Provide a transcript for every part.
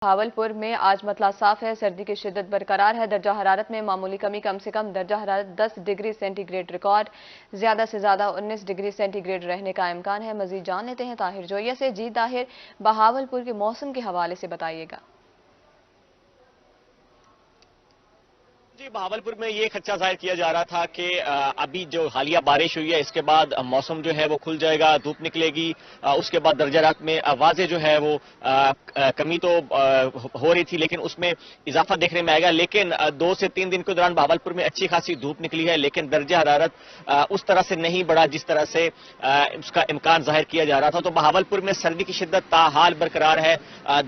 بھاولپور میں آج مطلع صاف ہے، سردی کی شدت برقرار ہے، درجہ حرارت میں معمولی کم سے کم درجہ حرارت 10 ڈگری سینٹی گریڈ ریکارڈ، زیادہ سے زیادہ 19 ڈگری سینٹی گریڈ رہنے کا امکان ہے۔ مزید جان لیتے ہیں طاہر جویہ سے۔ جی طاہر، بہاولپور کے موسم کے حوالے سے بتائیے گا۔ جی، بہاولپور میں یہ خدشہ ظاہر کیا جا رہا تھا کہ ابھی جو حالیہ بارش ہوئی ہے اس کے بعد موسم جو ہے وہ کھل جائے گا، دھوپ نکلے گی، اس کے بعد درجہ حرارت میں واضح جو ہے وہ کمی تو ہو رہی تھی لیکن اس میں اضافہ دیکھنے میں آئے گا۔ لیکن 2 سے 3 دن کے دوران بہاولپور میں اچھی خاصی دھوپ نکلی ہے، لیکن درجہ حرارت اس طرح سے نہیں بڑھا جس طرح سے اس کا امکان ظاہر کیا جا رہا تھا۔ تو بہاولپور میں سردی کی شدت تاحال برقرار ہے،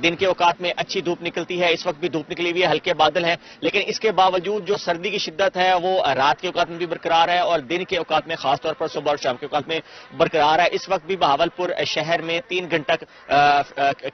دن کے اوقات میں اچھی دھوپ نکلتی ہے، اس وقت بھی دھوپ نکلی ہوئی ہے، ہلکے بادل ہیں، لیکن اس کے باوجود جو سردی کی شدت ہے وہ رات کے اوقات میں بھی برقرار ہے اور دن کے اوقات میں خاص طور پر صبح اور شام کے اوقات میں برقرار ہے۔ اس وقت بھی بہاولپور شہر میں 3 گھنٹہ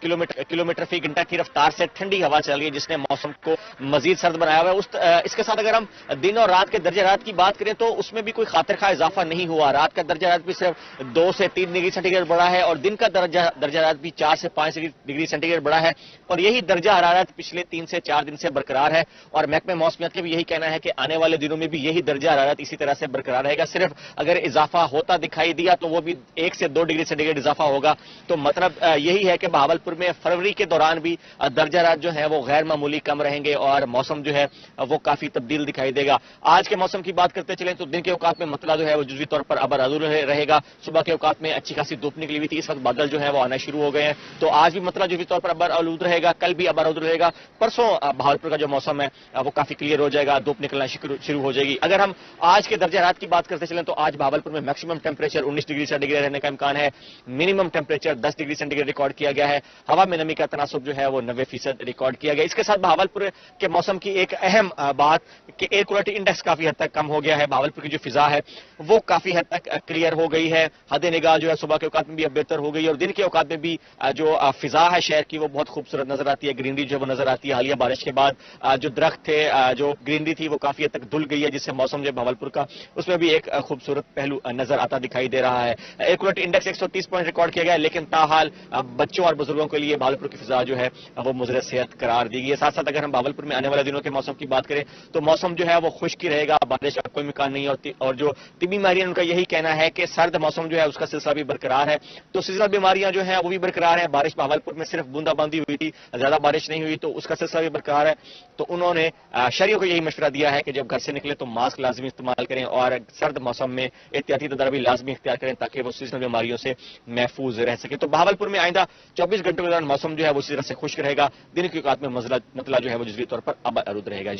کلومیٹر فی گھنٹہ کی رفتار سے ٹھنڈی ہوا چل رہی ہے جس نے موسم کو مزید سرد بنایا ہوا ہے۔ اس کے ساتھ اگر ہم دن اور رات کے درجہ حرارت کی بات کریں تو اس میں بھی کوئی خاطر خواہ اضافہ نہیں ہوا۔ رات کا درجہ حرارت بھی صرف 2 سے 3 ڈگری سینٹی گریڈ بڑھا ہے اور دن کا درجہ حرارت بھی 4 سے 5 ڈگری سینٹی گریڈ بڑھا ہے اور یہی درجہ حرارت پچھلے 3 سے 4 دن سے برقرار ہے اور محکمہ موسمیات کا بھی یہی کہنا ہے کہ آنے والے دنوں میں بھی یہی درجہ حرارت اسی طرح سے برقرار رہے گا۔ صرف اگر اضافہ ہوتا دکھائی دیا تو وہ بھی 1 سے 2 ڈگری سینٹی گریڈ اضافہ ہوگا۔ تو مطلب یہی ہے کہ بہاولپور میں فروری کے دوران بھی درجہ حرارت جو ہے وہ غیر معمولی کم رہیں گے اور موسم جو ہے وہ کافی تبدیل دکھائی دے گا۔ آج کے موسم کی بات کرتے چلیں تو دن کے اوقات میں مطلع جو ہے وہ جزوی طور پر ابر آلود رہے گا۔ صبح کے اوقات میں اچھی خاصی دھوپ نکلی ہوئی تھی، اس وقت بادل جو ہے وہ آنا شروع ہو گئے ہیں، تو آج بھی مطلع جزوی طور پر ابر آلود رہے گا، کل بھی ابر آلود رہے گا، پرسوں بہاولپور کا جو موسم ہے وہ کافی کلیئر ہو جائے گا، دھوپ نکلنا شروع ہو جائے گی۔ اگر ہم آج کے درجہ حرارت کی بات کرتے چلیں تو آج بہاولپور میں maximum temperature 19 degree centigrade رہنے کا امکان ہے، minimum temperature 10 degree centigrade record کیا گیا ہے، ہوا میں نمی کا تناسب جو ہے وہ 90% ریکارڈ کیا گیا۔ اس کے ساتھ بہاولپور کے موسم کی ایک اہم بات کہ ایئر کوالٹی انڈیکس کافی حد تک کم ہو گیا ہے، بہاولپور کی جو فضا ہے وہ کافی حد تک کلیئر ہو گئی ہے، حد نگاہ جو ہے صبح کے اوقات میں بھی اب بہتر ہو گئی ہے اور دن کے اوقات میں بھی جو فضا ہے شہر کی وہ بہت خوبصورت نظر آتی ہے، گرینری جو ہے وہ نظر آتی ہے۔ حالیہ بارش کے بعد جو درخت تھے، جو گرینری تھی وہ کافی حد تک دھل گئی ہے جس سے موسم جو بہاولپور کا اس میں بھی ایک خوبصورت پہلو نظر آتا دکھائی دے رہا ہے۔ Air quality index 130 point record کیا گیا ہے، لیکن تاحال بچوں اور بزرگوں کے لیے بہاولپور کی فضا جو ہے وہ مضر صحت قرار دی گئی ہے۔ ساتھ ساتھ اگر ہم بہاولپور میں آنے والے دنوں کے موسم کی بات کریں تو موسم جو ہے وہ خشک ہی رہے گا، بارش کا کوئی امکان نہیں ہوتی اور جو طبی ماہرین ان کا یہی کہنا ہے کہ سرد موسم جو ہے اس کا سلسلہ بھی برقرار ہے، تو سیزنل بیماریاں جو ہیں وہ بھی برقرار ہیں۔ بارش بہاولپور میں صرف بوندا باندی ہوئی تھی، زیادہ بارش نہیں ہوئی، تو اس کا سلسلہ بھی برقرار ہے۔ تو انہوں نے شہریوں کو یہی مشورہ دیا ہے کہ جب گھر سے نکلے تو ماسک لازمی استعمال کریں اور سرد موسم میں احتیاطی تدابیر لازمی اختیار کریں تاکہ وہ سیزنل بیماریوں سے محفوظ رہ سکے۔ تو بہاولپور میں آئندہ 24 گھنٹوں کے دوران موسم جو ہے وہ اسی طرح سے خشک رہے گا، دن کے اوقات میں مطلع جو ہے وہ جزوی طور پر ابر آلود رہے گا۔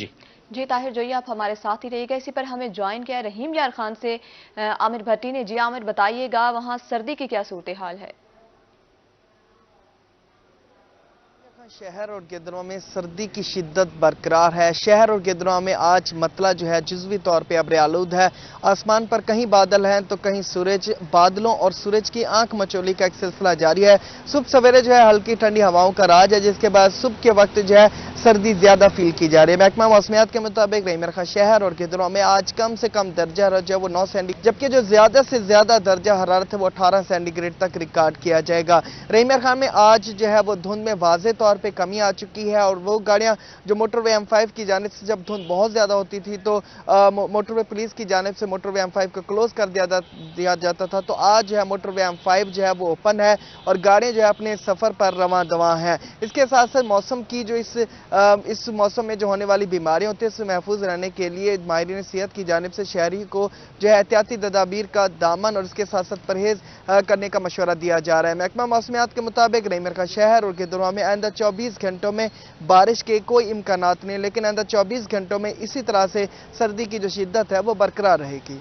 جی طاہر جویہ، آپ ہمارے ساتھ ہی رہیے گا۔ اسی پر ہمیں جوائن کیا رحیم یار خان سے عامر بھٹی نے۔ جی عامر، بتائیے گا وہاں سردی کی کیا صورتحال ہے؟ شہر اور گیدڑوں میں سردی کی شدت برقرار ہے۔ شہر اور گیدڑوں میں آج مطلع جو ہے جزوی طور پہ ابر آلود ہے، آسمان پر کہیں بادل ہیں تو کہیں سورج، بادلوں اور سورج کی آنکھ مچولی کا ایک سلسلہ جاری ہے۔ صبح سویرے جو ہے ہلکی ٹھنڈی ہواؤں کا راج ہے، جس کے بعد صبح کے وقت جو ہے سردی زیادہ فیل کی جا رہی ہے۔ محکمہ موسمیات کے مطابق رحیم یار خان شہر اور گیدڑوں میں آج کم سے کم درجہ حرارت جو ہے وہ 9 سینٹی گریڈ، جبکہ جو زیادہ سے زیادہ درجہ حرارت ہے وہ 18 سینٹی گریڈ تک ریکارڈ کیا جائے گا۔ رحیم یار خان میں آج جو ہے وہ دھند میں واضح طور پہ کمی آ چکی ہے اور وہ گاڑیاں جو موٹر وے M5 کی جانب سے جب دھند بہت زیادہ ہوتی تھی تو موٹر وے پولیس کی جانب سے موٹر وے M5 کو کلوز کر دیا جاتا تھا، تو آج جو ہے موٹر وے M5 جو ہے وہ اوپن ہے اور گاڑیاں جو ہے اپنے سفر پر رواں دواں ہیں۔ اس کے ساتھ ساتھ موسم کی جو اس موسم میں جو ہونے والی بیماریاں ہوتی ہیں اس سے محفوظ رہنے کے لیے ماہرین صحت کی جانب سے شہری کو جو ہے احتیاطی تدابیر کا دامن اور اس کے ساتھ ساتھ پرہیز کرنے کا مشورہ دیا جا رہا ہے۔ محکمہ موسمیات کے مطابق رحیم یار خان شہر اور گیدڑوں میں آئندہ 24 گھنٹوں میں بارش کے کوئی امکانات نہیں، لیکن آئندہ 24 گھنٹوں میں اسی طرح سے سردی کی جو شدت ہے وہ برقرار رہے گی۔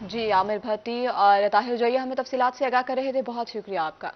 جی عامر بھٹی اور طاہر جویہ ہمیں تفصیلات سے آگاہ کر رہے تھے، بہت شکریہ آپ کا۔